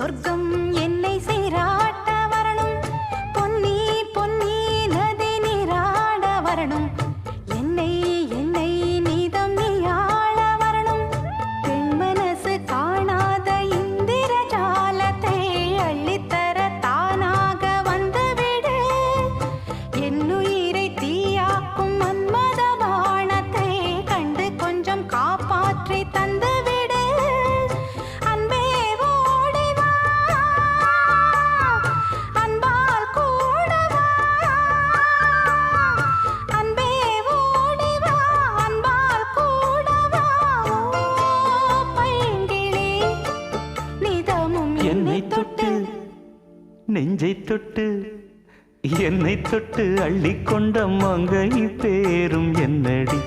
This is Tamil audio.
சொர்க்கம் என்னை சீராட்ட வரணும், பொன்னி பொன்னி நதி நீராட வரணும், என்னை என்னை நீதம் நீயாள வரணும். பெண் மனசு காணாத இந்திர ஜாலத்தை அள்ளித்தர தானாக வந்துவிடு. என்னுயிரை தீயாக்கும் மன்மத பாணத்தை கண்டு கொஞ்சம் காப்பாற்றி தந்துவிடு. அன்பே ஓடிவா, அன்பால் கூடவா, அன்பே ஓடிவா, அன்பால் கூடவா. ஓ பைங்கிளி, நிதமும் என்னை தொட்டு நெஞ்சை தொட்டு என்னை தொட்டு அள்ளிக்கொண்ட மங்கை பேரும் என்னடி.